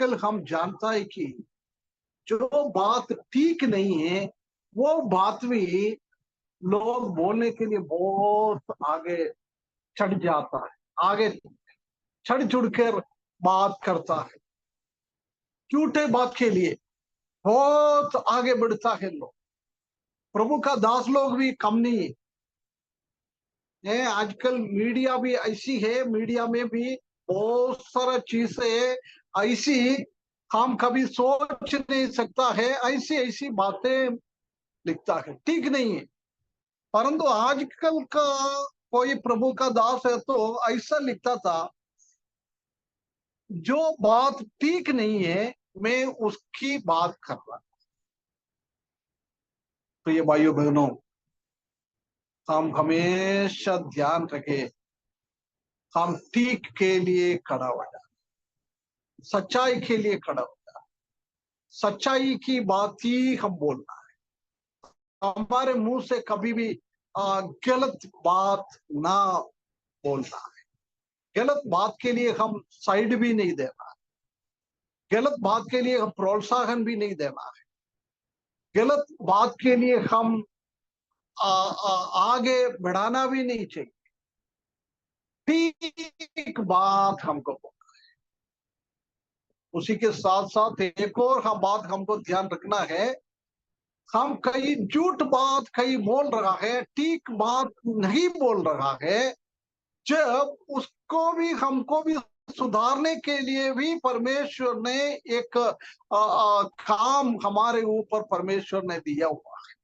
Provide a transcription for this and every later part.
आजकल हम जानता है कि जो बात ठीक नहीं है वो बात भी लोग बोलने के लिए बहुत आगे चढ़ जाता है, आगे चढ़ चढ़ कर बात करता है, झूठे बात के लिए बहुत आगे बढ़ता है लोग। प्रभु का दास लोग भी कम नहीं है। आजकल मीडिया भी ऐसी है, मीडिया में भी बहुत सारा चीजें ऐसी हम कभी सोच नहीं सकता है, ऐसी ऐसी बातें लिखता है, ठीक नहीं है। परंतु आजकल का कोई प्रभु का दास है तो ऐसा लिखता था, जो बात ठीक नहीं है मैं उसकी बात कर रहा। तो ये भाइयों बहनों, हम हमेशा ध्यान रखें, हम ठीक के लिए खड़ा हो जाए, सच्चाई के लिए खड़ा हो जाए, सच्चाई की बात ही हम बोलना है। हमारे मुंह से कभी भी गलत बात ना बोलना है, गलत बात के लिए हम साइड भी नहीं देना है, गलत बात के लिए हम प्रोत्साहन भी नहीं देना है, गलत बात के लिए हम आगे बढ़ाना भी नहीं चाहिए। ठीक बात हमको बोलना है। उसी के साथ साथ एक और हम बात हमको ध्यान रखना है, हम कहीं झूठ बात कहीं बोल रहा है, ठीक बात नहीं बोल रहा है, जब उसको भी हमको भी सुधारने के लिए भी परमेश्वर ने एक काम हमारे ऊपर परमेश्वर ने दिया हुआ है।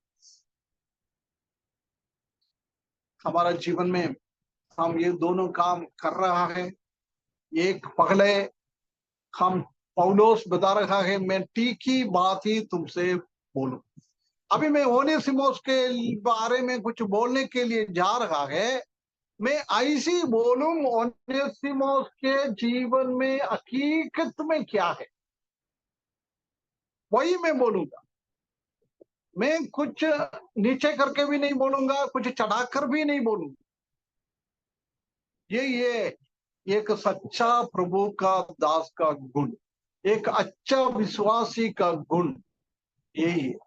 हमारा जीवन में हम ये दोनों काम कर रहा है। एक पहले हम पौलुस बता रहा है, मैं ठीक ही बात ही तुमसे बोलूं। अभी मैं ओनेसिमोस के बारे में कुछ बोलने के लिए जा रहा है, मैं ऐसी बोलूं ओनेसिमोस के जीवन में हकीकत में क्या है वही मैं बोलूंगा। मैं कुछ नीचे करके भी नहीं बोलूंगा, कुछ चढ़ाकर भी नहीं बोलूंगा। ये एक सच्चा प्रभु का दास का गुण, एक अच्छा विश्वासी का गुण यही है,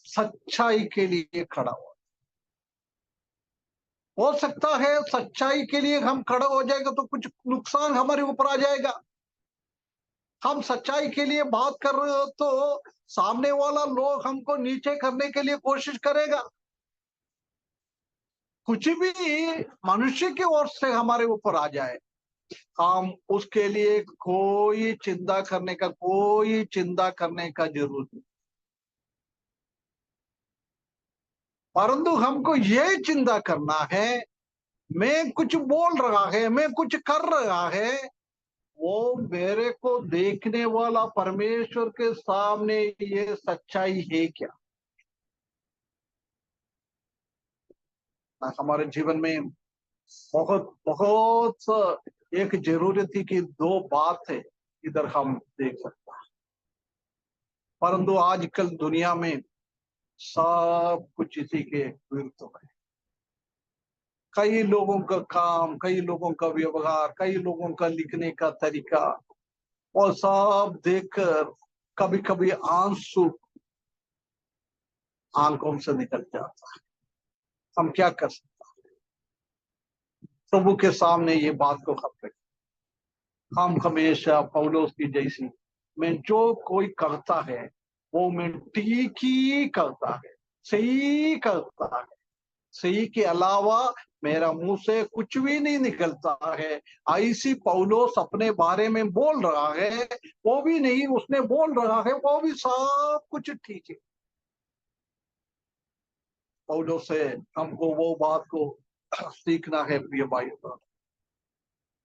सच्चाई के लिए खड़ा हो सकता है सच्चाई के लिए हम खड़ा हो जाएगा तो कुछ नुकसान हमारे ऊपर आ जाएगा। हम सच्चाई के लिए बात कर रहे हो तो सामने वाला लोग हमको नीचे करने के लिए कोशिश करेगा। कुछ भी मनुष्य की ओर से हमारे ऊपर आ जाए, हम उसके लिए कोई चिंता करने का जरूरत नहीं। परंतु हमको ये चिंता करना है, मैं कुछ बोल रहा है, मैं कुछ कर रहा है, वो मेरे को देखने वाला परमेश्वर के सामने ये सच्चाई है क्या। हमारे जीवन में बहुत बहुत एक जरूरत थी कि दो बात है इधर हम देख सकते हैं। परंतु आजकल दुनिया में सब कुछ इसी के विरुद्ध है। कई लोगों का काम, कई लोगों का व्यवहार, कई लोगों का लिखने का तरीका, और सब देखकर कभी कभी आंसू आंखों से निकल जाता है। हम क्या कर सकते हैं? प्रभु के सामने ये बात को हम हमेशा पौलुस की जैसी, मैं जो कोई करता है वो मैं ठीक ही करता है, सही करता है, सही के अलावा मेरा मुंह से कुछ भी नहीं निकलता है। ऐसी पौलुस अपने बारे में बोल रहा है, वो भी नहीं उसने बोल रहा है, वो भी सब कुछ ठीक है। पौलुस से हमको वो बात को सीखना है प्रिय भाई,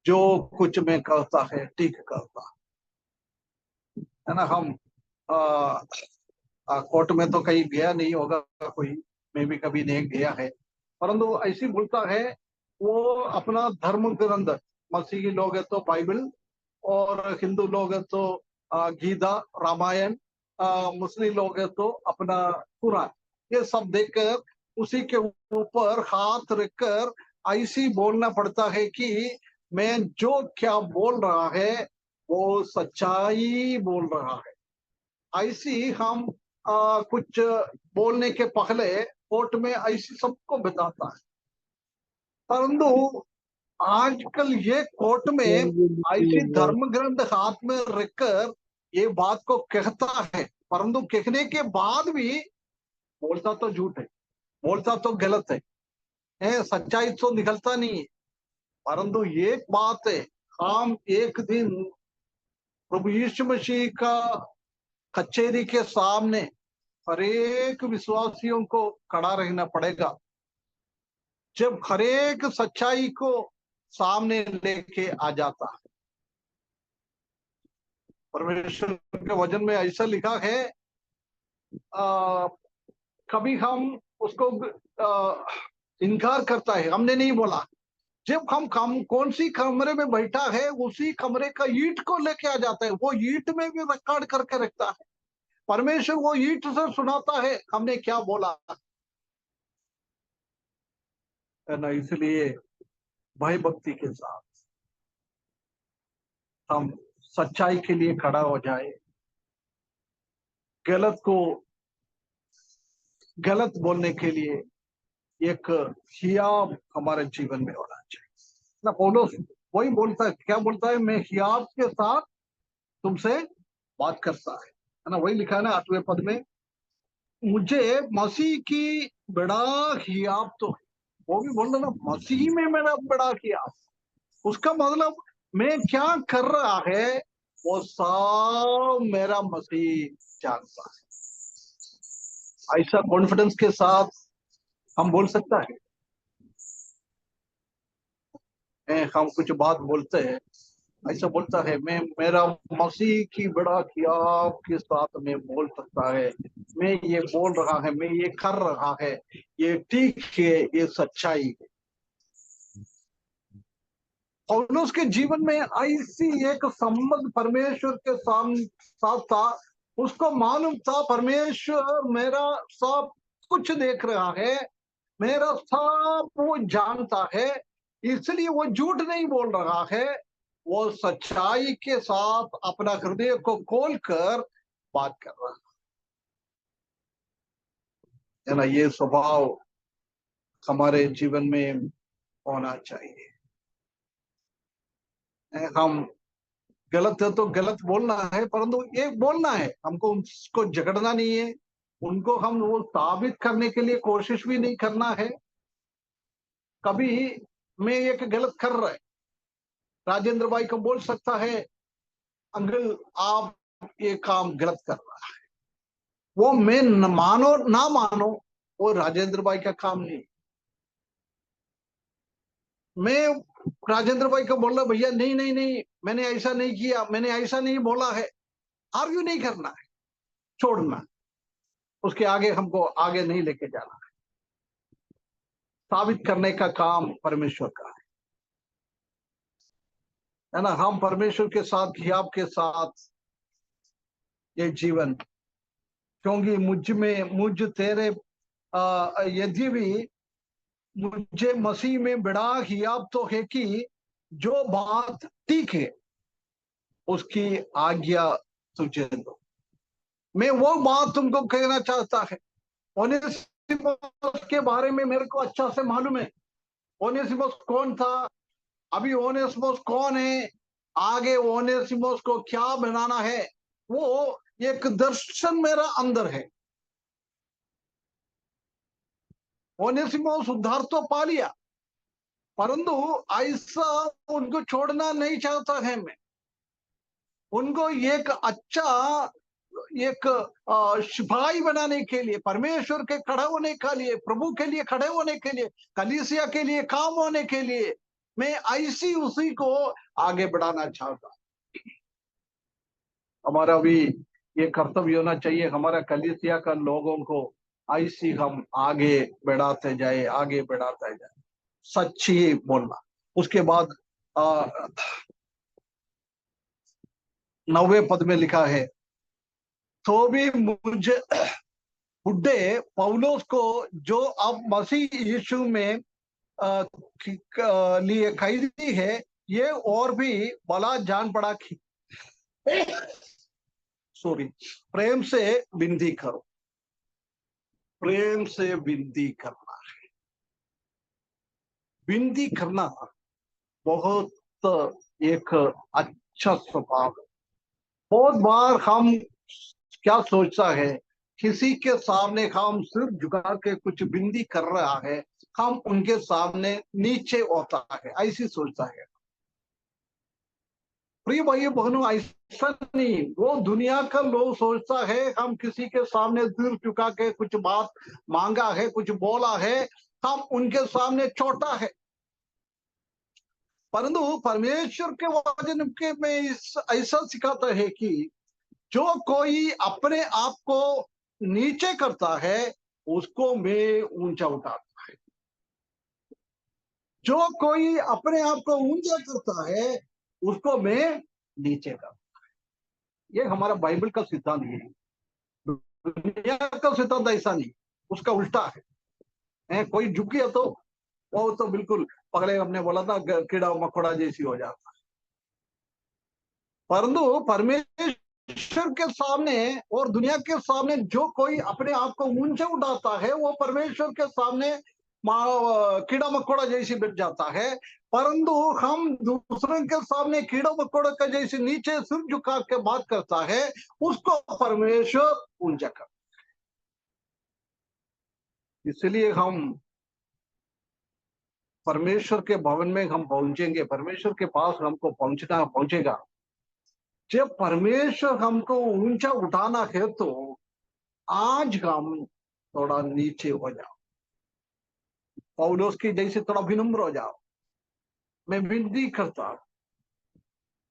जो कुछ में करता है ठीक करता है ना। हम कोर्ट में तो कहीं गया नहीं होगा कोई, मैं भी कभी नहीं गया है, परंतु ऐसी बोलता है वो अपना धर्म ग्रंथ, मसीही लोग है तो बाइबल, और हिंदू लोग है तो गीता रामायण, मुस्लिम लोग है तो अपना कुरान, ये सब देखकर उसी के ऊपर हाथ रखकर ऐसी बोलना पड़ता है कि मैं जो क्या बोल रहा है वो सच्चाई बोल रहा है। ऐसी हम कुछ बोलने के पहले कोर्ट में ऐसी सबको बताता है, परंतु आजकल ये कोर्ट में ऐसी धर्म ग्रंथ हाथ में रखकर ये बात को कहता है, परंतु कहने के बाद भी बोलता तो झूठ है, बोलता तो गलत है, सच्चाई तो निकलता नहीं है। परंतु एक बात है, हम एक दिन प्रभु यीशु मसीह का कचेरी के सामने हर एक विश्वासियों को खड़ा रहना पड़ेगा। जब हर एक सच्चाई को सामने लेके आ जाता है, परमेश्वर के वचन में ऐसा लिखा है, आ, कभी हम उसको इनकार करता है, हमने नहीं बोला। जब हम कौन सी कमरे में बैठा है उसी कमरे का ईंट को लेके आ जाता है, वो ईंट में भी रिकॉर्ड करके रखता है। परमेश्वर वो ईंट से सुनाता है हमने क्या बोला है ना। इसलिए भय भक्ति के साथ हम सच्चाई के लिए खड़ा हो जाए, गलत को गलत बोलने के लिए एक हियाब हमारे जीवन में होना चाहिए ना। पौलुस वही बोलता है, क्या बोलता है, मैं हियाब के साथ तुमसे बात करता है ना। वही लिखा है ना 8वें पद में, मुझे मसीह की बड़ा हियाब तो है। वो भी बोल रहा ना, मसीह में मेरा बड़ा हियाब। उसका मतलब मैं क्या कर रहा है वो सब मेरा मसीह जानता है। ऐसा कॉन्फिडेंस के साथ हम बोल सकता है, हम कुछ बात बोलते हैं, ऐसा बोलता है, मैं मेरा मसीह की बड़ा किया के साथ में बोल सकता है, मैं ये बोल रहा है, मैं ये कर रहा है, ये ठीक है, ये सच्चाई है। पौलुस के जीवन में ऐसी एक संबंध परमेश्वर के साथ था। उसको मालूम था परमेश्वर मेरा सब कुछ देख रहा है, मेरा सब वो जानता है, इसलिए वो झूठ नहीं बोल रहा है, वो सच्चाई के साथ अपना हृदय को खोलकर बात कर रहा है ना। ये स्वभाव हमारे जीवन में होना चाहिए। हम गलत है तो गलत बोलना है, परंतु एक बोलना है, हमको उसको झगड़ना नहीं है, उनको हम वो साबित करने के लिए कोशिश भी नहीं करना है। कभी मैं एक गलत कर रहा है, राजेंद्र भाई को बोल सकता है, अंकल आप ये काम गलत कर रहा है। वो मैं न मानो ना मानो, वो राजेंद्र भाई का काम नहीं। मैं राजेंद्र भाई को बोल रहा, भैया नहीं नहीं नहीं, मैंने ऐसा नहीं किया, मैंने ऐसा नहीं बोला है। आर्ग्यू नहीं करना है, छोड़ना, उसके आगे हमको आगे नहीं लेके जाना है। साबित करने का काम परमेश्वर का है ना। हम परमेश्वर के साथ हियाब के साथ ये जीवन, क्योंकि मुझ तेरे यदि भी मुझे मसीह में बड़ा हियाब तो है कि जो बात ठीक है उसकी आज्ञा तुझे दो। मैं वो बात तुमको कहना चाहता है। ओनेसिमस के बारे में मेरे को अच्छा से मालूम है, ओनेसिमस कौन था, अभी ओनेसिमस कौन है, आगे ओनेसिमस को क्या बनाना है, वो एक दर्शन मेरा अंदर है। ओनेसिमस उद्धार तो पा लिया, परंतु ऐसा उनको छोड़ना नहीं चाहता है मैं। उनको एक अच्छा एक सिपाही बनाने के लिए, परमेश्वर के खड़े होने के लिए, प्रभु के लिए खड़े होने के लिए, कलीसिया के लिए काम होने के लिए मैं ऐसी उसी को आगे बढ़ाना चाहता। हमारा भी ये कर्तव्य होना चाहिए, हमारा कलीसिया का लोगों को ऐसी हम आगे बढ़ाते जाए, आगे बढ़ाते जाए, सच्ची बोलना। उसके बाद 9वें पद में लिखा है, तो भी मुझे बुढ़े पौलुस को जो अब मसीह यीशु में लिए कैदी है, ये और भी भला जान पड़ा कि सॉरी, प्रेम से विनती करो, प्रेम से विनती करना। विनती करना बहुत एक अच्छा स्वभाव है। बहुत बार हम क्या सोचता है, किसी के सामने हम सिर झुका के कुछ विनती कर रहा है, हम उनके सामने नीचे होता है, ऐसी सोचता है। प्रिय भाई बहनों, ऐसा नहीं। वो दुनिया का लोग सोचता है हम किसी के सामने सिर झुका के कुछ बात मांगा है, कुछ बोला है, हम उनके सामने छोटा है। परंतु परमेश्वर के वचन के में ऐसा सिखाता है कि जो कोई अपने आप को नीचे करता है, उसको मैं ऊंचा उठाता है। जो कोई अपने आप को ऊंचा करता है, उसको मैं नीचे करता। ये हमारा बाइबल का सिद्धांत है। दुनिया का सिद्धांत ऐसा नहीं, उसका उल्टा है। कोई झुकी है तो वो तो बिल्कुल पहले हमने बोला था कीड़ा मकोड़ा जैसी हो जाता। परंतु परमेश्वर के सामने और दुनिया के सामने जो कोई अपने आप को ऊंचे उठाता है, वो परमेश्वर के सामने कीड़ा मकोड़ा जैसी बिक जाता है। परंतु हम दूसरे के सामने कीड़ा मकोड़ा का जैसे नीचे सिर झुका के बात करता है, उसको परमेश्वर ऊंचा कर। इसलिए हम परमेश्वर के भवन में हम पहुंचेंगे, परमेश्वर के पास हमको पहुंचेगा जब परमेश्वर हमको ऊंचा उठाना है। तो आज हम थोड़ा नीचे हो जाओ, पौलुस की जैसे थोड़ा विनम्र हो जाओ। मैं विनती करता हूं।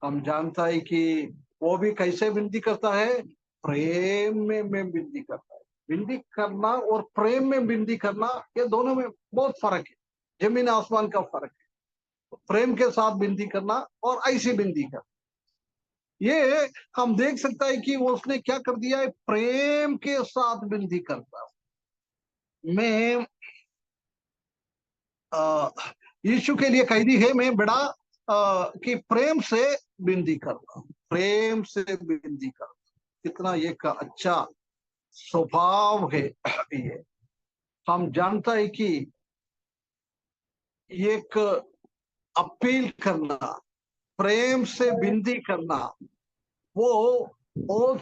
हम जानता है कि वो भी कैसे विनती करता है, प्रेम में मैं विनती करता है। विनती करना और प्रेम में विनती करना, ये दोनों में बहुत फर्क है, जमीन आसमान का फर्क है। प्रेम के साथ विनती करना और ऐसी विनती करना, ये हम देख सकता है कि वो उसने क्या कर दिया है, प्रेम के साथ विनती करता। मैं यीशु के लिए कैदी है, मैं बड़ा कि प्रेम से विनती करता हूं, प्रेम से विनती करता। कितना एक अच्छा स्वभाव है ये। हम जानता है कि एक अपील करना, प्रेम से विनती करना, वो बहुत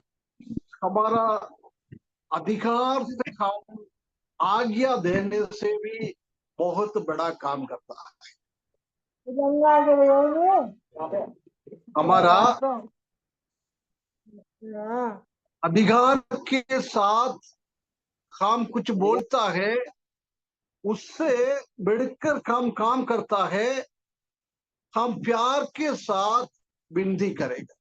हमारा अधिकार से हम आज्ञा देने से भी बहुत बड़ा काम करता है। हमारा अधिकार के साथ हम कुछ बोलता है, उससे बढ़कर हम काम करता है। हम प्यार के साथ विनती करेगा।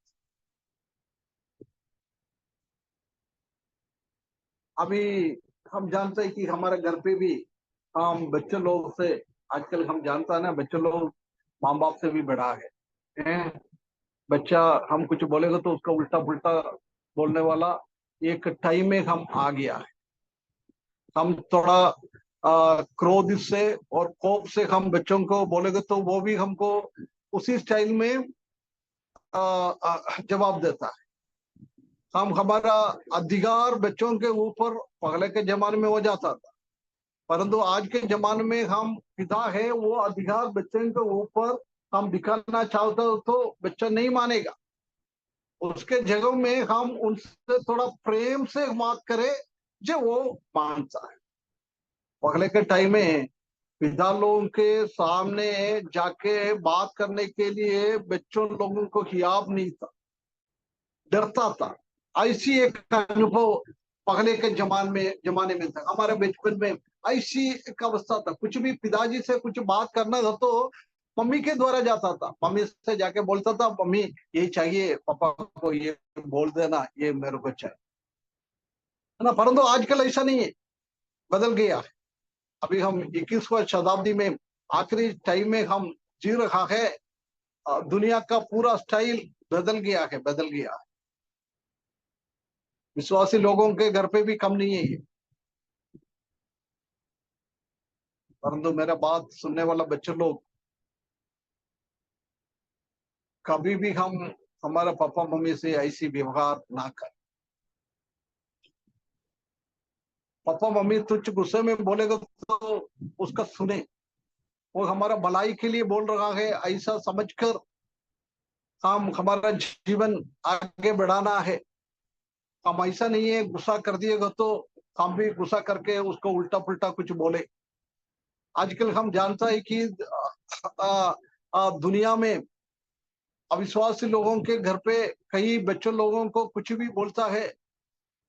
अभी हम जानते हैं कि हमारे घर पे भी हम बच्चे लोग से, आजकल हम जानता है ना, बच्चे लोग माँ बाप से भी बड़ा है। बच्चा हम कुछ बोलेगा तो उसका उल्टा पुल्टा बोलने वाला एक टाइम में हम आ गया है। हम थोड़ा क्रोध से और कोप से हम बच्चों को बोलेंगे तो वो भी हमको उसी स्टाइल में जवाब देता है। हम हमारा अधिकार बच्चों के ऊपर पहले के जमाने में हो जाता था, परंतु आज के जमाने में हम पिता है, वो अधिकार बच्चों के ऊपर हम दिखाना चाहते हो तो बच्चा नहीं मानेगा। उसके जगह में हम उनसे थोड़ा प्रेम से बात करें, जो वो मानता है। पहले के टाइम में पिता लोगों के सामने जाके बात करने के लिए बच्चों लोगों को हियाब नहीं था, डरता था। ऐसी एक अनुभव पहले के जमाने में था। हमारे बचपन में ऐसी एक अवस्था था, कुछ भी पिताजी से कुछ बात करना था तो मम्मी के द्वारा जाता था, मम्मी से जाके बोलता था, मम्मी ये चाहिए, पापा को ये बोल देना, ये मेरे को चाहिए, है ना। परंतु आजकल ऐसा नहीं है, बदल गया है। अभी हम 21वीं शताब्दी में आखिरी टाइम में हम जी रहा है। दुनिया का पूरा स्टाइल बदल गया है, बदल गया है। विश्वासी लोगों के घर पे भी कम नहीं है ये। परंतु मेरा बात सुनने वाला बच्चे लोग, कभी भी हम हमारा पापा मम्मी से ऐसी व्यवहार ना कर। पापा मम्मी तुझ गुस्से में बोलेगा तो उसका सुने, वो हमारा भलाई के लिए बोल रहा है ऐसा समझकर हम हमारा जीवन आगे बढ़ाना है। हम ऐसा नहीं है गुस्सा कर दिएगा तो हम भी गुस्सा करके उसको उल्टा पुल्टा कुछ बोले। आजकल हम जानता है कि दुनिया में अविश्वासी लोगों के घर पे कई बच्चों लोगों को कुछ भी बोलता है।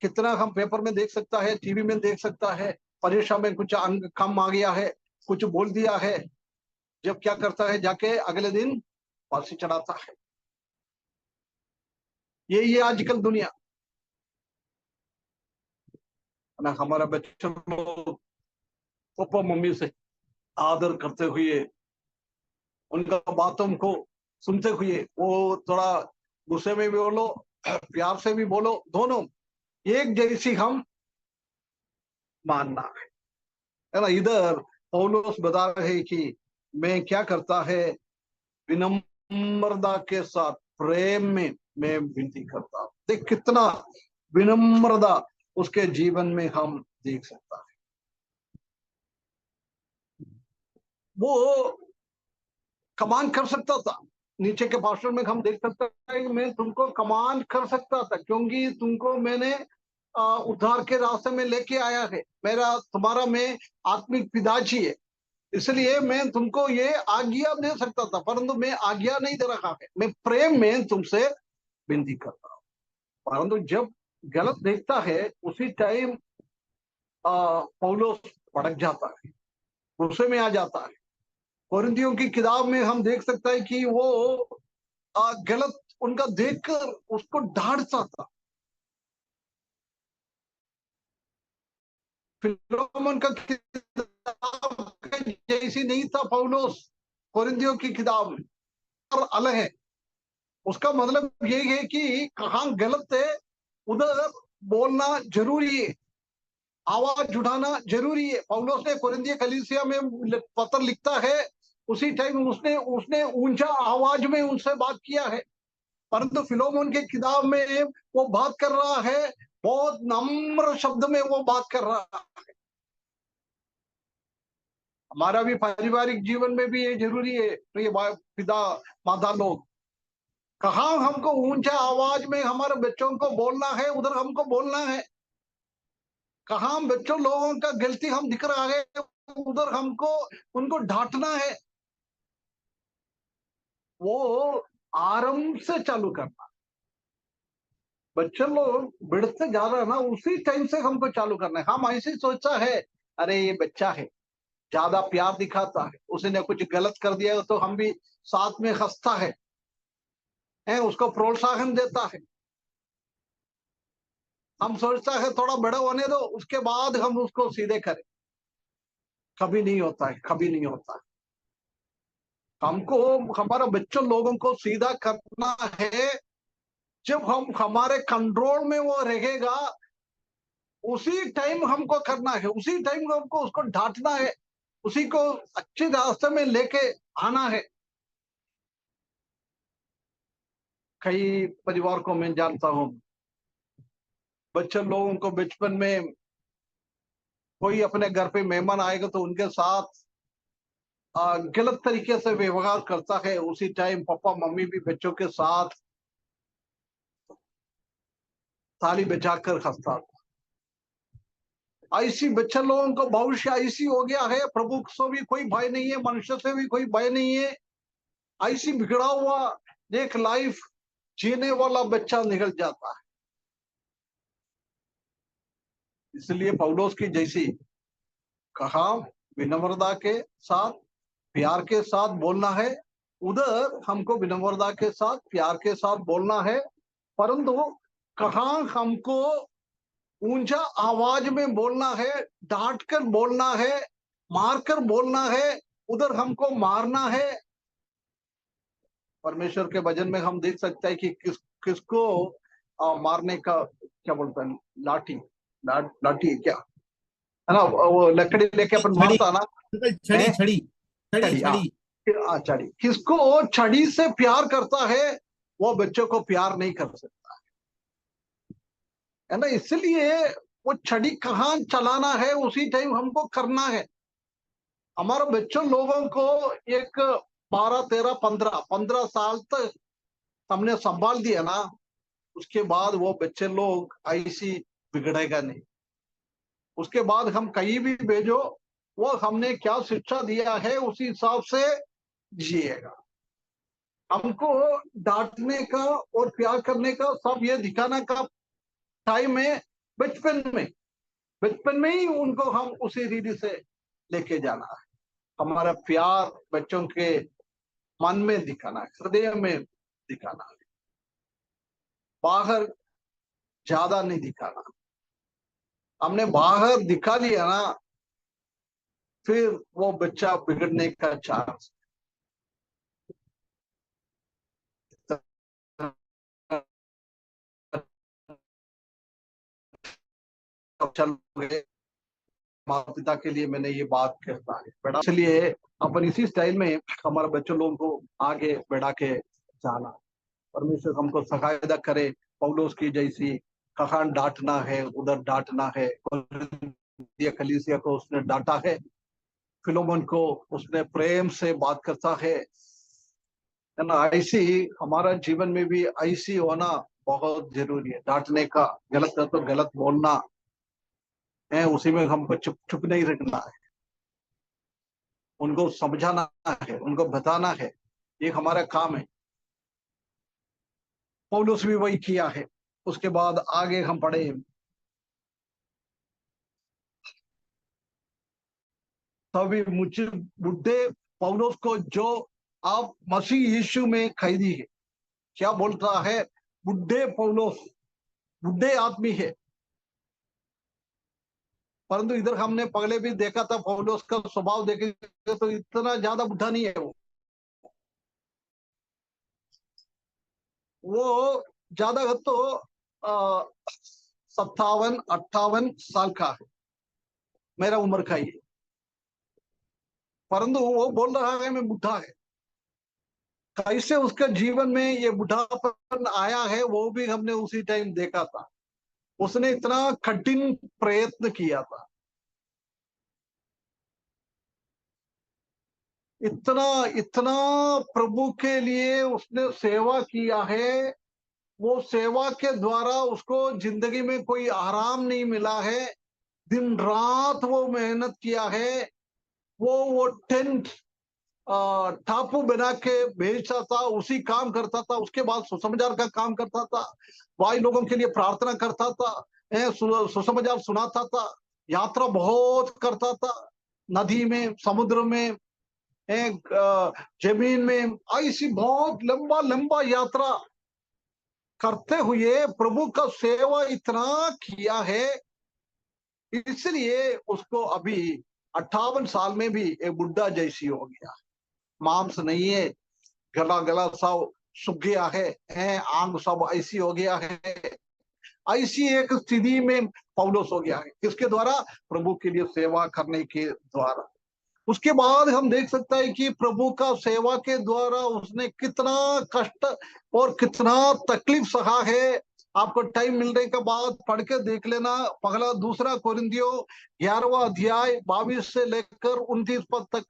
कितना हम पेपर में देख सकता है, टीवी में देख सकता है, परीक्षा में कुछ अंक कम आ गया है, कुछ बोल दिया है, जब क्या करता है जाके अगले दिन फांसी चढ़ाता है। ये आजकल दुनिया ना। हमारा बच्चों लोग पापा मम्मी से आदर करते हुए, उनका बातों को सुनते हुए, वो थोड़ा गुस्से में भी बोलो, प्यार से भी बोलो, दोनों एक जैसी हम मानना है ना। इधर पौलुस बता रहे कि मैं क्या करता है, विनम्रता के साथ प्रेम में मैं विनती करता हूं। देख कितना विनम्रता उसके जीवन में हम देख सकता है। वो कमान कर सकता था, नीचे के भाषण में हम देख सकते हैं कि मैं तुमको कमान कर सकता था क्योंकि तुमको मैंने उद्धार के रास्ते में लेके आया है। मेरा तुम्हारा मैं आत्मिक पिताजी है, इसलिए मैं तुमको ये आज्ञा दे सकता था, परंतु मैं आज्ञा नहीं दे रहा है, मैं प्रेम में तुमसे विनती करता हूँ। परंतु जब गलत देखता है उसी टाइम पौलुस भड़क जाता है, गुस्से में आ जाता है। कोरिन्थियों की किताब में हम देख सकते हैं कि वो गलत उनका देखकर उसको डांटता था। फिलोमन का किताब जैसी नहीं था पौलुस कोरिन्थियों की किताब में, और अलग है। उसका मतलब यही है कि कहाँ गलत है उधर बोलना जरूरी है, आवाज उठाना जरूरी है। पौलुस ने कोरिन्थियों कलीसिया में पत्र लिखता है, उसी टाइम उसने उसने ऊंचा आवाज में उनसे बात किया है। परंतु फिलोमोन के किताब में वो बात कर रहा है, बहुत नम्र शब्द में वो बात कर रहा है। हमारा भी पारिवारिक जीवन में भी ये जरूरी है प्रिय पिता माता लोग। कहाँ हमको ऊंचा आवाज में हमारे बच्चों को बोलना है उधर हमको बोलना है। कहाँ बच्चों लोगों का गलती हम दिख रहा है उधर हमको उनको डांटना है। वो आरंभ से चालू करना। बच्चे लोग बढ़ते जा रहे हैं ना, उसी टाइम से हमको चालू करना है। हम ऐसे सोचा है, अरे ये बच्चा है, ज्यादा प्यार दिखाता है, उसने कुछ गलत कर दिया तो हम भी साथ में हंसता है उसको प्रोत्साहन देता है। हम सोचता है थोड़ा बड़ा होने दो उसके बाद हम उसको सीधे करें। कभी नहीं होता है, कभी नहीं होता है। हमको हमारा बच्चों लोगों को सीधा करना है जब हम हमारे कंट्रोल में वो रहेगा, उसी टाइम हमको करना है, उसी टाइम हमको उसको डांटना है, उसी को अच्छे रास्ते में लेके आना है। कई परिवार को मैं जानता हूँ, बच्चे लोगों को बचपन में कोई अपने घर पे मेहमान आएगा तो उनके साथ गलत तरीके से व्यवहार करता है, उसी टाइम पापा मम्मी भी बच्चों के साथ ताली बजाकर हंसता। ऐसी बच्चे लोगों को भविष्य ऐसी हो गया है, प्रभु से भी कोई भय नहीं है, मनुष्य से भी कोई भय नहीं है। ऐसी बिगड़ा हुआ एक लाइफ जीने वाला बच्चा निकल जाता है। इसलिए पौलुस की जैसी कहा विनम्रता के साथ प्यार के साथ बोलना है, उधर हमको विनम्रता के साथ प्यार के साथ बोलना है। परंतु कहाँ हमको ऊंचा आवाज में बोलना है, डांट कर बोलना है, मार कर बोलना है, उधर हमको मारना है। परमेश्वर के भजन में हम देख सकते हैं कि किसको मारने का क्या बोलता है, लाठी लाठी है क्या, है ना, वो लकड़ी लेके अपन छड़ी मारता ना। छड़ी छड़ी छड़ी छड़ी, हाँ छड़ी। छड़ी। किसको छड़ी से प्यार करता है वो बच्चों को प्यार नहीं कर सकता है ना। इसलिए वो छड़ी कहाँ चलाना है उसी टाइम हमको करना है। हमारे बच्चों लोगों को एक 12, 13, 15 साल तक हमने संभाल दिया ना, उसके बाद वो बच्चे लोग ऐसी बिगड़ेगा नहीं। उसके बाद हम कहीं भी भेजो, वो हमने क्या शिक्षा दिया है उसी हिसाब से जिएगा। हमको डांटने का और प्यार करने का सब ये दिखाना का टाइम है बचपन में। बचपन में ही उनको हम उसी रीति से लेके जाना है। हमारा प्यार बच्चों के मन में दिखाना है, हृदय में दिखाना है, बाहर ज्यादा नहीं दिखाना। हमने बाहर दिखा लिया ना, फिर वो बच्चा बिगड़ने का चांस चल गए। माता पिता के लिए मैंने ये बात कहता है बेटा, इसलिए अपन इसी स्टाइल में हमारे बच्चों लोगों को आगे बढ़ा के जाना। परमेश्वर हमको सहायता करे। पौलुस की जैसी कहाँ डांटना है उधर डांटना है। कलीसिया को उसने डांटा है, फिलोमन को उसने प्रेम से बात करता है ना। ऐसी हमारा जीवन में भी ऐसी होना बहुत जरूरी है। डांटने का, गलत है तो गलत बोलना है, उसी में हमको चुप चुप नहीं रखना है। उनको समझाना है, उनको बताना है, ये हमारा काम है। पौलुस भी वही किया है। उसके बाद आगे हम पढ़े, तभी मुझे बुढ़े पौलुस को जो आप मसीह यीशु में खरीदी है, क्या बोलता है, बुढ़े पौलुस बुढ़े आदमी है। परंतु इधर हमने पहले भी देखा था पौलुस का स्वभाव देखेंगे तो इतना ज्यादा बुढ़ा नहीं है। वो ज्यादा तो 57, 58 साल का है, मेरा उम्र का ही है। परंतु वो बोल रहा है मैं बुढ़ा है। कैसे उसका जीवन में ये बुढ़ापन आया है वो भी हमने उसी टाइम देखा था। उसने इतना कठिन प्रयत्न किया था, इतना इतना प्रभु के लिए उसने सेवा किया है। वो सेवा के द्वारा उसको जिंदगी में कोई आराम नहीं मिला है। दिन रात वो मेहनत किया है। वो टेंट टापू बना के भेजता था, उसी काम करता था। उसके बाद सुसमाचार का काम करता था, भाई लोगों के लिए प्रार्थना करता था, सुसमाचार सुनाता था, यात्रा बहुत करता था, नदी में, समुद्र में, जमीन में, ऐसी बहुत लंबा लंबा यात्रा करते हुए प्रभु का सेवा इतना किया है। इसलिए उसको अभी 58 साल में भी एक बुढ़ा जैसी हो गया। मांस नहीं है, गला गला सब सूख गया है, आंग सब ऐसी हो गया है। ऐसी एक स्थिति में पौलुस हो गया है, किसके द्वारा, प्रभु के लिए सेवा करने के द्वारा। उसके बाद हम देख सकते हैं कि प्रभु का सेवा के द्वारा उसने कितना कष्ट और कितना तकलीफ सहा है। आपको टाइम मिलने के बाद पढ़ के देख लेना। पहला दूसरा कोरिन्थियों 11वां अध्याय 22 से लेकर 29 पद तक।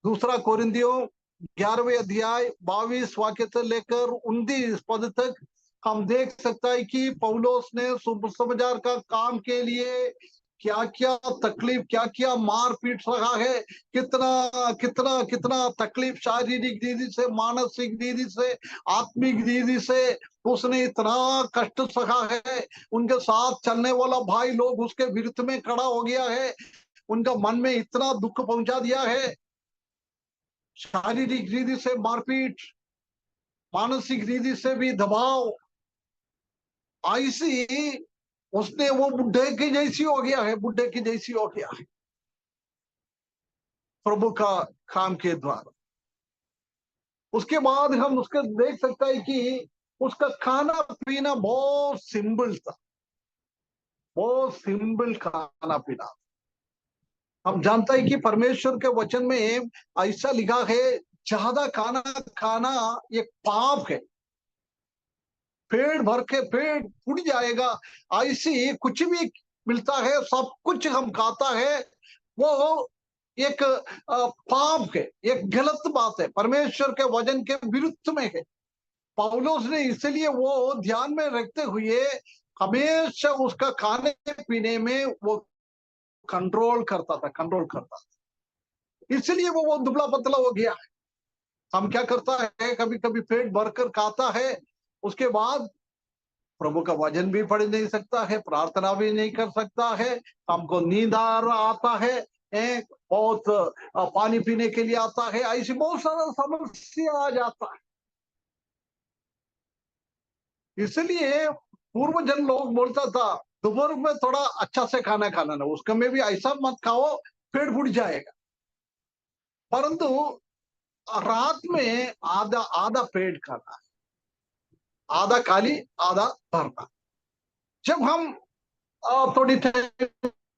दूसरा कोरिन्थियों 11वें अध्याय 22 वाक्य से लेकर 29 पद तक हम देख सकता है कि पौलुस ने सुसमाचार का काम के लिए क्या क्या तकलीफ, क्या क्या मार पीट रहा है, कितना कितना कितना तकलीफ, शारीरिक रीति से, मानसिक रीति से, आत्मिक रीति से उसने इतना कष्ट सहा है। उनके साथ चलने वाला भाई लोग उसके विरुद्ध में खड़ा हो गया है, उनका मन में इतना दुख पहुंचा दिया है। शारीरिक रीति से मारपीट, मानसिक रीति से भी दबाव, ऐसी उसने वो बुढ़े की जैसी हो गया है, बुढ़े की जैसी हो गया है प्रभु का काम के द्वारा। उसके बाद हम उसका देख सकते हैं कि उसका खाना पीना बहुत सिंपल था, बहुत सिंपल खाना पीना। हम जानते हैं कि परमेश्वर के वचन में ऐसा लिखा है, ज्यादा खाना खाना ये पाप है। पेट भर के पेट फूट जाएगा, ऐसी कुछ भी मिलता है, सब कुछ हम खाता है, वो एक पाप है, एक गलत बात है, परमेश्वर के वचन के विरुद्ध में है। पौलुस ने इसलिए वो ध्यान में रखते हुए हमेशा उसका खाने पीने में वो कंट्रोल करता था, इसलिए वो दुबला पतला हो गया। हम क्या करता है, कभी कभी पेट भरकर खाता है, उसके बाद प्रभु का वचन भी पढ़ नहीं सकता है, प्रार्थना भी नहीं कर सकता है, हमको नींद आता है, बहुत पानी पीने के लिए आता है, ऐसी बहुत सारा समस्या आ जाता है। इसलिए पूर्व जन लोग बोलता था दोपहर में थोड़ा अच्छा से खाना खाना ना, उसका में भी ऐसा मत खाओ पेट फूट जाएगा, परंतु रात में आधा आधा पेट खाना, आधा खाली आधा भरना। जब हम थोड़ी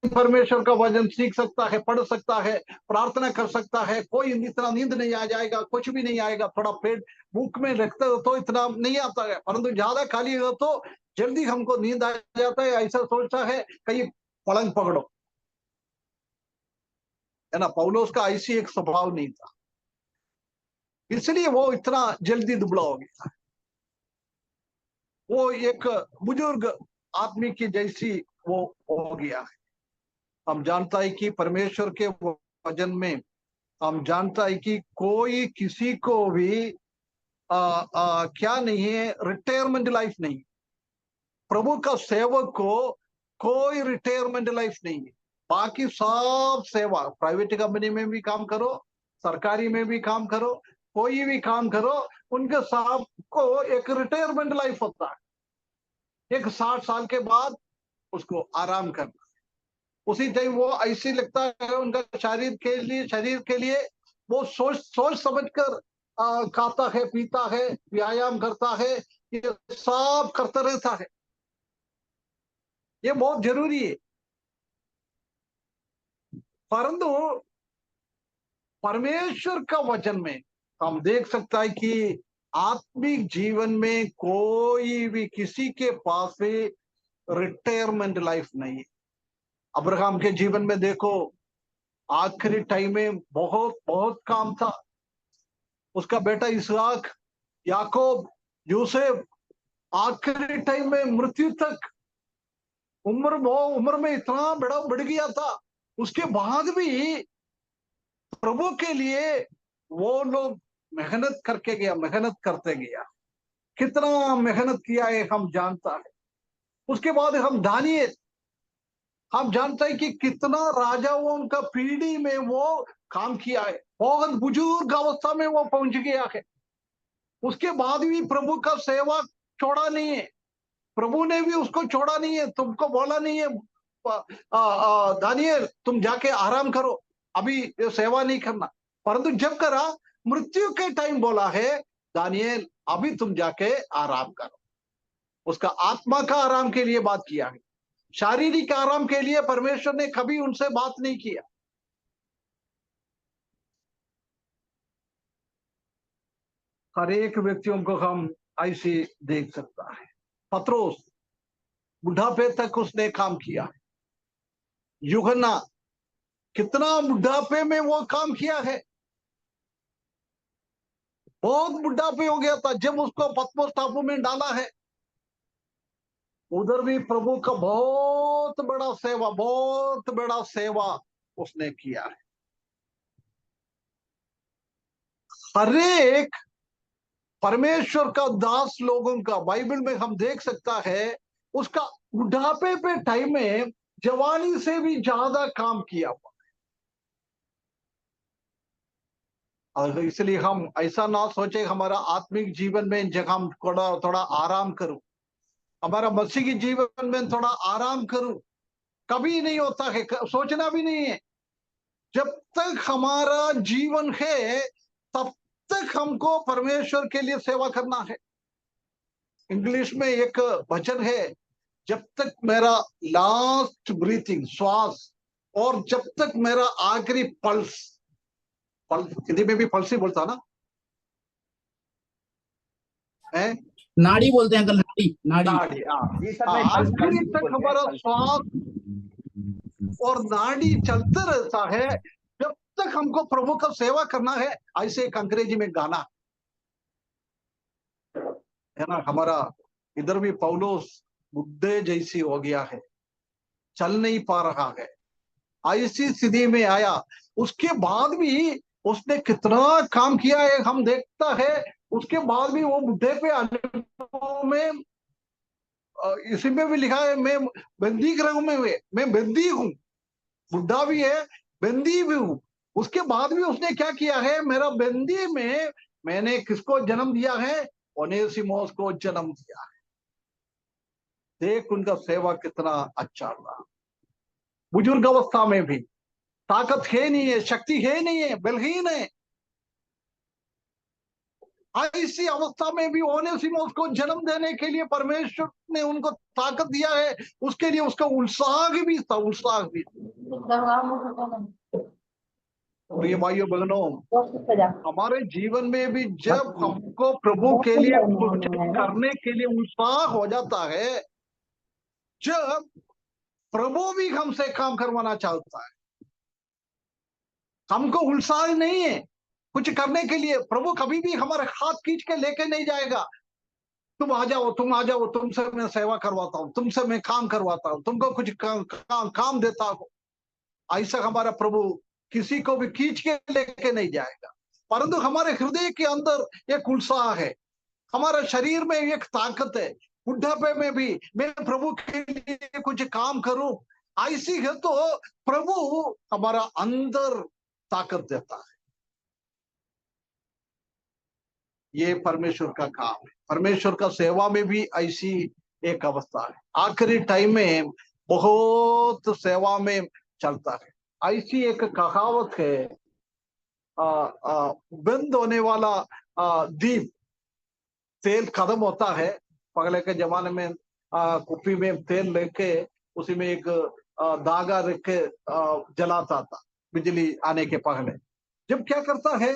परमेश्वर का वचन सीख सकता है, पढ़ सकता है, प्रार्थना कर सकता है, कोई इतना नींद नहीं आ जाएगा, कुछ भी नहीं आएगा, थोड़ा पेट भूख में रखते हो तो इतना नहीं आता है, परंतु ज्यादा खाली हो तो जल्दी हमको नींद आ जाता है, ऐसा सोचता है कहीं पलंग पकड़ो, है ना। पौलुस का ऐसी एक स्वभाव नहीं था, इसलिए वो इतना जल्दी दुबला हो गया। वो एक बुजुर्ग आदमी की जैसी वो हो गया है। हम जानता है कि परमेश्वर के वचन में हम जानता है कि कोई किसी को भी क्या नहीं है, रिटायरमेंट लाइफ नहीं। प्रभु का सेवक को कोई रिटायरमेंट लाइफ नहीं है। बाकी सब सेवा, प्राइवेट कंपनी में भी काम करो, सरकारी में भी काम करो, कोई भी काम करो, उनके सबको एक रिटायरमेंट लाइफ होता है। एक 60 साल के बाद उसको आराम करना, उसी टाइम वो ऐसे लगता है उनका शरीर के लिए वो सोच सोच समझ कर खाता है, पीता है, व्यायाम करता है, ये सब करता रहता है। ये बहुत जरूरी है, परंतु परमेश्वर का वचन में हम देख सकता है कि आत्मिक जीवन में कोई भी किसी के पास भी रिटायरमेंट लाइफ नहीं है। अब्राहम के जीवन में देखो, आखिरी टाइम में बहुत बहुत काम था, उसका बेटा इसहाक, याकूब, यूसुफ, आखिरी टाइम में मृत्यु तक, उम्र में इतना बड़ा बढ़ गया था, उसके बाद भी प्रभु के लिए वो लोग मेहनत करके गया, मेहनत करते गया, कितना मेहनत किया है हम जानता है। उसके बाद हम दानियेल, हम जानते हैं कि कितना राजाओं का पीढ़ी में वो काम किया है, बहुत बुजुर्ग अवस्था में वो पहुंच गया है, उसके बाद भी प्रभु का सेवा छोड़ा नहीं है, प्रभु ने भी उसको छोड़ा नहीं है, तुमको बोला नहीं है दानियल तुम जाके आराम करो, अभी ये सेवा नहीं करना, परंतु जब करा मृत्यु के टाइम बोला है दानियल अभी तुम जाके आराम करो। उसका आत्मा का आराम के लिए बात किया है, शारीरिक आराम के लिए परमेश्वर ने कभी उनसे बात नहीं किया। हर एक व्यक्तियों को हम ऐसे देख सकता है। पत्रोस बुढ़ापे तक उसने काम किया है। यूहन्ना कितना बुढ़ापे में वो काम किया है, बहुत बुढ़ापे हो गया था जब उसको पतमोस टापू में डाला है। उधर भी प्रभु का बहुत बड़ा सेवा उसने किया है। हर एक परमेश्वर का दास लोगों का बाइबल में हम देख सकता है, उसका बुढ़ापे पे टाइम में जवानी से भी ज्यादा काम किया हुआ। और इसलिए हम ऐसा ना सोचे हमारा आत्मिक जीवन में जब हम थोड़ा थोड़ा आराम करूं, हमारा मसीह की जीवन में थोड़ा आराम करूं, कभी नहीं होता है, सोचना भी नहीं है। जब तक हमारा जीवन है तब तक हमको परमेश्वर के लिए सेवा करना है। इंग्लिश में एक वचन है, जब तक मेरा लास्ट ब्रीथिंग श्वास और जब तक मेरा आखिरी पल्स, पल्स हिंदी में भी पल्स ही बोलता ना है, नाड़ी बोलते हैं अंकल, नाड़ी नाड़ी। नाड़ी, हाँ। ये सब में पल्स पल्स आखिरी भी तक बोलते हैं, हमारा पल्स। श्वास और नाड़ी चलते रहता है जब तक हमको प्रभु का सेवा करना है। ऐसे एक अंग्रेजी में गाना है ना हमारा, इधर भी पौलुस बुद्धे जैसी हो गया है, चल नहीं पा रहा है, ऐसी स्थिति में आया। उसके बाद भी उसने कितना काम किया है हम देखता है। उसके बाद भी वो बुद्धे पे अनुभव में, इसी में भी लिखा है, मैं बंदी गृह में मैं बंदी हूँ, बुढ़ा भी है, बंदी भी हूँ। उसके बाद भी उसने क्या किया है, मेरा बंदी में मैंने किसको जन्म दिया है, ओनेसिमोस को जन्म दिया है। देख उनका सेवा कितना अच्छा रहा। बुजुर्ग अवस्था में भी ताकत है नहीं है, शक्ति है नहीं है, बलहीन है, ऐसी अवस्था में भी ओनेसिमोस को जन्म देने के लिए परमेश्वर ने उनको ताकत दिया है। उसके लिए उसका उत्साह भी था, उत्साह भी। प्रिय भाइयों बहनों, हमारे जीवन में भी जब हमको प्रभु के लिए कुछ करने के लिए उत्साह हो जाता है, जब प्रभु भी हमसे काम करवाना चाहता है, हमको उत्साह नहीं है कुछ करने के लिए, प्रभु कभी भी हमारे हाथ खींच के लेके नहीं जाएगा। तुम आ जाओ, तुम आ जाओ, तुमसे मैं सेवा करवाता हूँ, तुमसे मैं काम करवाता हूँ, तुमको कुछ काम देता हूँ। ऐसा हमारा प्रभु किसी को भी खींच के लेके नहीं जाएगा। परंतु हमारे हृदय के अंदर एक उत्साह है, हमारे शरीर में एक ताकत है, बुढ़ापे में भी मैं प्रभु के लिए कुछ काम करूं, ऐसी है तो प्रभु हमारा अंदर ताकत देता है। ये परमेश्वर का काम है। परमेश्वर का सेवा में भी ऐसी एक अवस्था है, आखिरी टाइम में बहुत सेवा में चलता है। ऐसी एक कहावत है, बंद होने वाला दीप, तेल खत्म होता है। पहले के जमाने में कुप्पी में तेल लेके उसी में एक धागा रख के जलाता था बिजली आने के पहले। जब क्या करता है,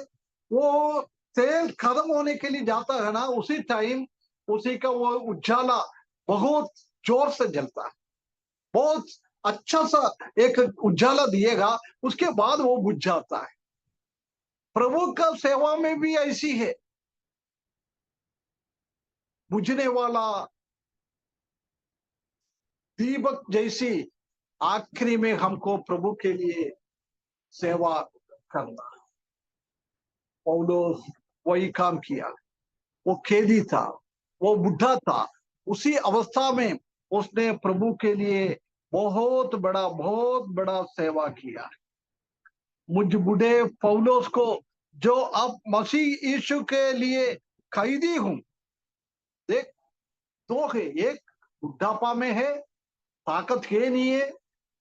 वो तेल खत्म होने के लिए जाता है ना, उसी टाइम उसी का वो उजाला बहुत जोर से जलता है, बहुत अच्छा सा एक उजाला दिएगा, उसके बाद वो बुझ जाता है। प्रभु का सेवा में भी ऐसी है, बुझने वाला दीपक जैसी आखिरी में हमको प्रभु के लिए सेवा करना। पौलुस वही काम किया। वो कैदी था, वो बुढ़ा था, उसी अवस्था में उसने प्रभु के लिए बहुत बड़ा सेवा किया। मुझ बूढ़े पौलुस को, जो अब मसीह यीशु के लिए कैदी हूं, देख, दो है, एक बुढ़ापा में है, ताकत है नहीं है,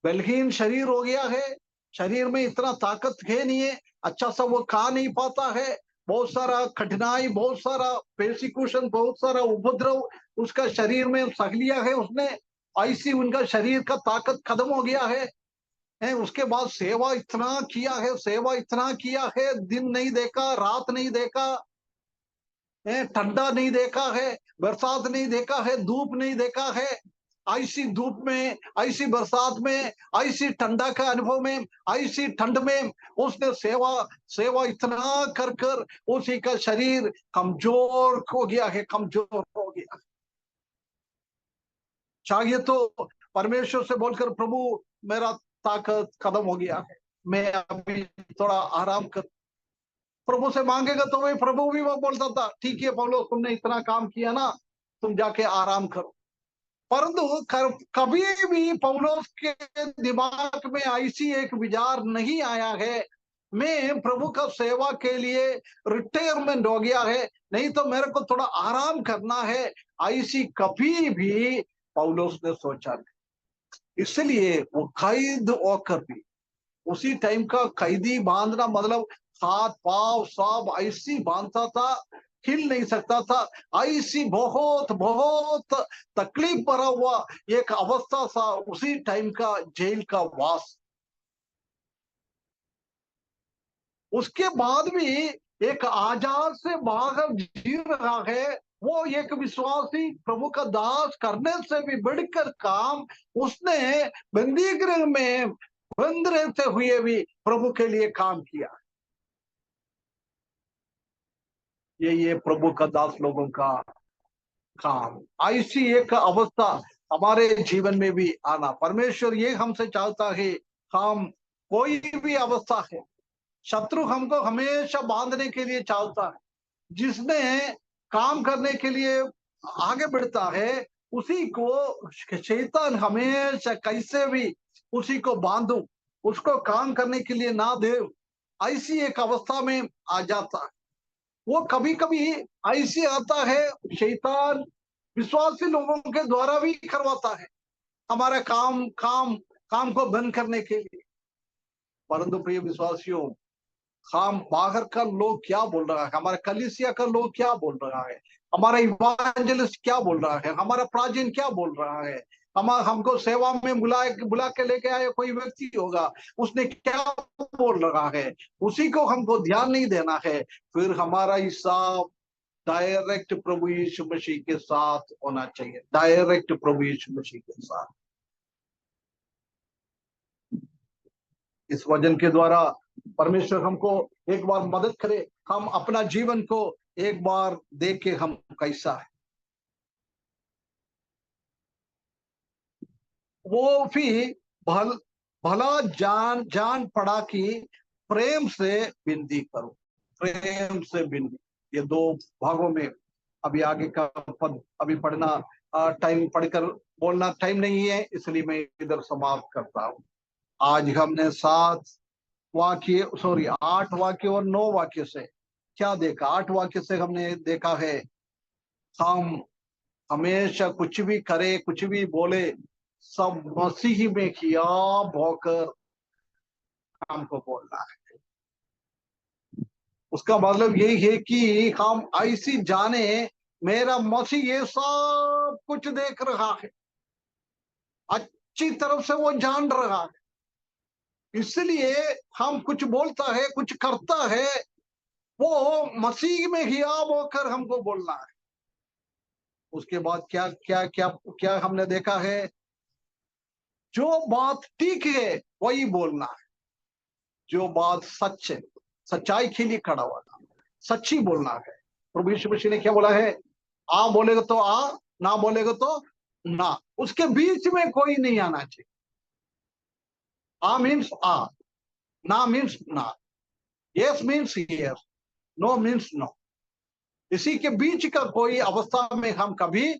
बलहीन शरीर हो गया है, शरीर में इतना ताकत है नहीं है, अच्छा सा वो खा नहीं पाता है, बहुत सारा कठिनाई, बहुत सारा पेर्सिक्यूशन, बहुत सारा उपद्रव उसका शरीर में सह लिया है उसने। ऐसी उनका शरीर का ताकत खत्म हो गया है। उसके बाद सेवा इतना किया है, सेवा इतना किया है, दिन नहीं देखा, रात नहीं देखा है, ठंडा नहीं देखा है, बरसात नहीं देखा है, धूप नहीं देखा है। ऐसी धूप में, ऐसी बरसात में, ऐसी ठंडा का अनुभव में, ऐसी ठंड में उसने सेवा सेवा इतना कर कर उसी का शरीर कमजोर हो गया है, कमजोर हो गया। चाहिए तो परमेश्वर से बोलकर, प्रभु मेरा ताकत खत्म हो गया है, मैं अभी थोड़ा आराम कर, प्रभु से मांगेगा तो वही प्रभु भी वो बोलता था, ठीक है पौलुस, तुमने इतना काम किया ना, तुम जाके आराम करो। परंतु कभी भी पौलुस के दिमाग में ऐसी एक विचार नहीं आया है, मैं प्रभु का सेवा के लिए रिटायरमेंट हो गया है, नहीं तो मेरे को थोड़ा आराम करना है, ऐसी कभी भी पौलुस ने सोचा नहीं। इसलिए वो कैद होकर भी, उसी टाइम का कैदी बांधना मतलब हाथ पांव सब ऐसी बांधता था, हिल नहीं सकता था, ऐसी बहुत बहुत तकलीफ भरा हुआ एक अवस्था था उसी टाइम का जेल का वास। उसके बाद भी एक आजाद से बाहर जी रहा है, वो एक विश्वासी प्रभु का दास करने से भी बढ़कर काम उसने बंदी गृह में बंद रहते हुए भी प्रभु के लिए काम किया। ये प्रभु का दास लोगों का काम। ऐसी एक अवस्था हमारे जीवन में भी आना परमेश्वर ये हमसे चाहता है। हम कोई भी अवस्था है, शत्रु हमको हमेशा बांधने के लिए चाहता है। जिसने काम करने के लिए आगे बढ़ता है उसी को शैतान हमेशा कैसे भी उसी को बांधू, उसको काम करने के लिए ना दे, ऐसी एक अवस्था में आ जाता है। वो कभी कभी ऐसे आता है, शैतान विश्वासी लोगों के द्वारा भी करवाता है हमारा काम काम काम को बंद करने के लिए। परंतु प्रिय विश्वासियों, हम बाहर का लोग क्या बोल रहा है, हमारा कलीसिया का लोग क्या बोल रहा है, हमारा इवांजलिस्ट क्या बोल रहा है, हमारा प्राचीन क्या बोल रहा है, हमको सेवा में बुला के लेके आए कोई व्यक्ति होगा, उसने क्या बोल रहा है, उसी को हमको ध्यान नहीं देना है। फिर हमारा हिसाब डायरेक्ट प्रभु यीशु मसीह के साथ होना चाहिए, डायरेक्ट प्रभु यीशु मसीह के साथ। इस वचन के द्वारा परमेश्वर हमको एक बार मदद करे, हम अपना जीवन को एक बार देख के हम कैसा है। वो भी भला जान जान पड़ा कि प्रेम से विनती करो, प्रेम से विनती। ये दो भागों में अभी आगे का पद अभी पढ़ना टाइम पढ़कर बोलना टाइम नहीं है, इसलिए मैं इधर समाप्त करता हूँ। आज हमने 8 वाक्य और 9 वाक्य से क्या देखा। 8 वाक्य से हमने देखा है हम हमेशा कुछ भी करे कुछ भी बोले सब मसीह में किया भोकर हमको बोलना है। उसका मतलब यही है कि हम ऐसी जाने मेरा मसीह ये सब कुछ देख रहा है, अच्छी तरफ से वो जान रहा है, इसलिए हम कुछ बोलता है कुछ करता है वो मसीह में ही आप होकर हमको बोलना है। उसके बाद क्या क्या क्या क्या हमने देखा है, जो बात ठीक है वही बोलना है, जो बात सच है सच्चाई के लिए खड़ा हुआ सच्ची बोलना है। प्रभु यीशु मसीह ने क्या बोला है, आ बोलेगा तो आ, ना बोलेगा तो ना, उसके बीच में कोई नहीं आना चाहिए। आ मीन्स आ, ना मीन्स ना, yes means yes, no means no. इसी के बीच का कोई अवस्था में हम कभी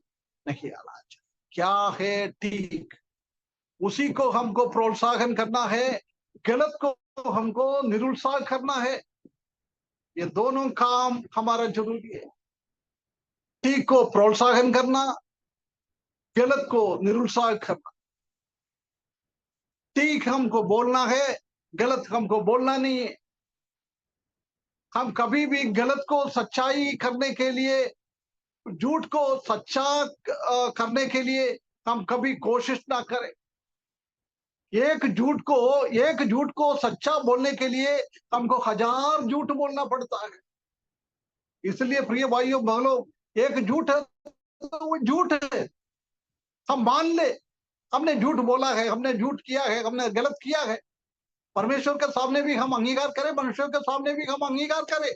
नहीं आना चाहिए। क्या है ठीक उसी को हमको प्रोत्साहन करना है, गलत को हमको निरुत्साह करना है। ये दोनों काम हमारा जरूरी है, ठीक को प्रोत्साहन करना, गलत को निरुत्साह करना। ठीक हमको बोलना है, गलत हमको बोलना नहीं है। हम कभी भी गलत को सच्चाई करने के लिए, झूठ को सच्चा करने के लिए हम कभी कोशिश ना करें। एक झूठ को सच्चा बोलने के लिए हमको 1000 झूठ बोलना पड़ता है। इसलिए प्रिय भाइयों बहनों, एक झूठ है तो वो झूठ है, हम मान ले हमने झूठ बोला है, हमने झूठ किया है, हमने गलत किया है। परमेश्वर के सामने भी हम अंगीकार करें, मनुष्यों के सामने भी हम अंगीकार करें।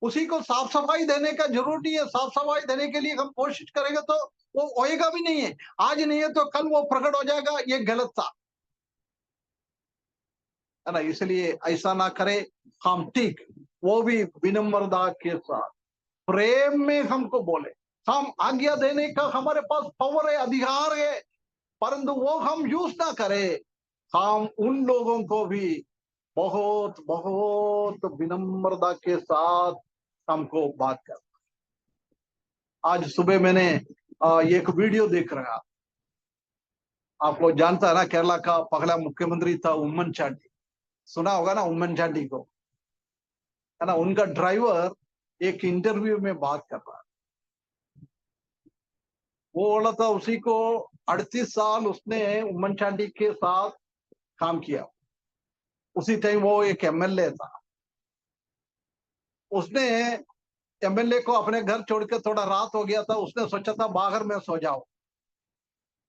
उसी को साफ सफाई देने का जरूरी है। साफ सफाई देने के लिए हम कोशिश करेंगे तो वो होएगा भी नहीं है, आज नहीं है तो कल वो प्रकट हो जाएगा ये गलत था, है ना। इसलिए ऐसा ना करे, हम ठीक वो भी विनम्रता के साथ प्रेम में हमको बोले। हम आज्ञा देने का हमारे पास पावर है, अधिकार है, परंतु वो हम यूज ना करें। हम उन लोगों को भी बहुत बहुत विनम्रता के साथ हमको बात कर। आज सुबह मैंने एक वीडियो देख रहा, आप लोग जानता है ना, केरला का पहला मुख्यमंत्री था उम्मन चांडी, सुना होगा ना उम्मन चांडी को, है ना। उनका ड्राइवर एक इंटरव्यू में बात कर रहा, वो बोला था उसी को 38 साल उसने उम्मन चांडी के साथ काम किया। उसी टाइम वो एक एमएलए था। उसने एमएलए को अपने घर छोड़ के थोड़ा रात हो गया था, उसने सोचा था बाहर में सो जाओ,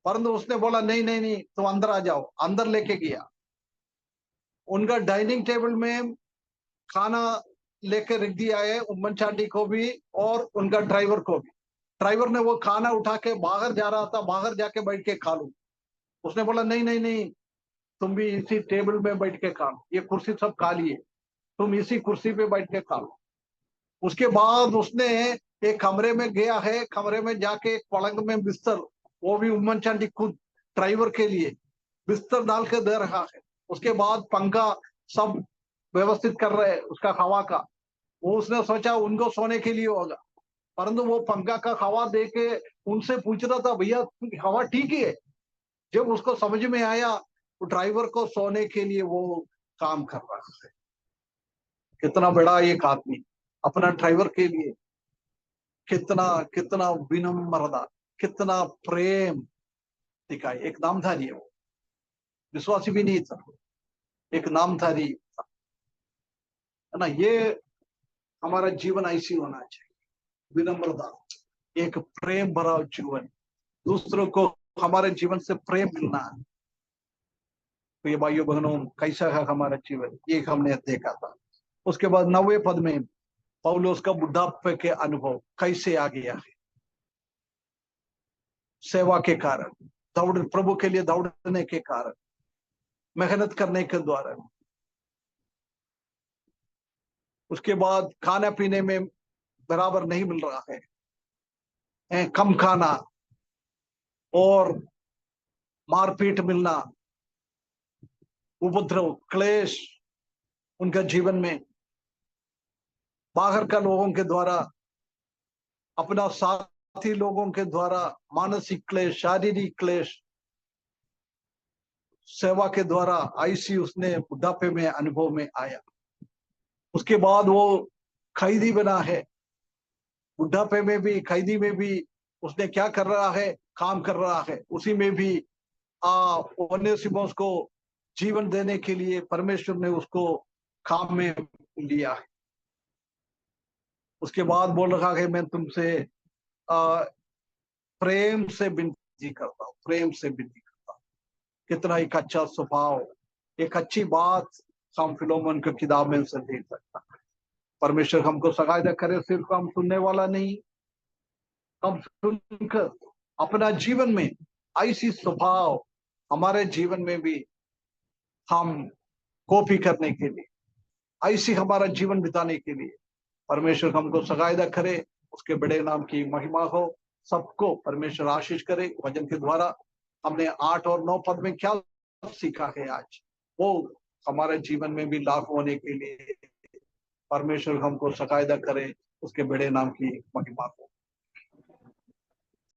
परंतु उसने बोला नहीं नहीं नहीं, तुम अंदर आ जाओ। अंदर लेके गया, उनका डाइनिंग टेबल में खाना लेके रख दिया है, उम्मन चांडी को भी और उनका ड्राइवर को भी। ड्राइवर ने वो खाना उठा के बाहर जा रहा था, बाहर जाके बैठ के खा लूं। उसने बोला नहीं नहीं नहीं, तुम भी इसी टेबल में बैठ के खा लो, ये कुर्सी सब खाली है, तुम इसी कुर्सी पे बैठ के खा लो। उसके बाद उसने एक कमरे में गया है, कमरे में जाके एक पलंग में बिस्तर, वो भी उम्मन चांडी खुद ड्राइवर के लिए बिस्तर डाल के दे रहा है। उसके बाद पंखा सब व्यवस्थित कर रहे हैं उसका हवा का। वो उसने सोचा उनको सोने के लिए होगा, परंतु वो पंखा का हवा दे के उनसे पूछ रहा था भैया हवा ठीक ही है। जब उसको समझ में आया तो ड्राइवर को सोने के लिए वो काम कर रहा है। कितना बड़ा एक आदमी अपना ड्राइवर के लिए कितना कितना विनम्रता, कितना प्रेम दिखाई। एक नामधारी है वो, विश्वासी भी नहीं था, एक नामधारी था, है ना। ये हमारा जीवन ऐसी होना चाहिए, विनम्रता, एक प्रेम भरा जीवन, दूसरों को हमारे जीवन से प्रेम मिलना है। तो ये भाइयों बहनों कैसा है हमारा जीवन, ये हमने देखा था। उसके बाद 9वें पद में पौलुस का बुढ़ापे के अनुभव कैसे आ गया है। सेवा के कारण, दौड़, प्रभु के लिए दौड़ने के कारण, मेहनत करने के द्वारा। उसके बाद खाना पीने में बराबर नहीं मिल रहा है, कम खाना और मारपीट मिलना, उपद्रव, क्लेश उनका जीवन में, बाहर का लोगों के द्वारा, अपना साथी लोगों के द्वारा मानसिक क्लेश, शारीरिक क्लेश, सेवा के द्वारा ऐसी उसने बुढ़ापे में अनुभव में आया। उसके बाद वो कैदी बना है, बुढ़ापे में भी, कैदी में भी उसने क्या कर रहा है, काम कर रहा है। उसी में भी ओनेसिमोस को जीवन देने के लिए परमेश्वर ने उसको काम में लिया है। उसके बाद बोल रहा है मैं तुमसे प्रेम से विनती करता हूँ, प्रेम से विनती करता हूँ। कितना एक अच्छा स्वभाव, एक अच्छी बात हम फिलोमन की किताब में से देख सकता है। परमेश्वर हमको सहायता करे, सिर्फ हम सुनने वाला नहीं, हम सुनकर अपना जीवन में ऐसी स्वभाव हमारे जीवन में भी हम कॉपी करने के लिए, ऐसी हमारा जीवन बिताने के लिए परमेश्वर हमको सहायता करे। उसके बड़े नाम की महिमा हो। सबको परमेश्वर आशीष करे। वचन के द्वारा हमने 8 और 9 पद में क्या सीखा है आज, वो हमारे जीवन में भी लागू होने के लिए परमेश्वर हमको सहायता करे। उसके बड़े नाम की महिमा हो।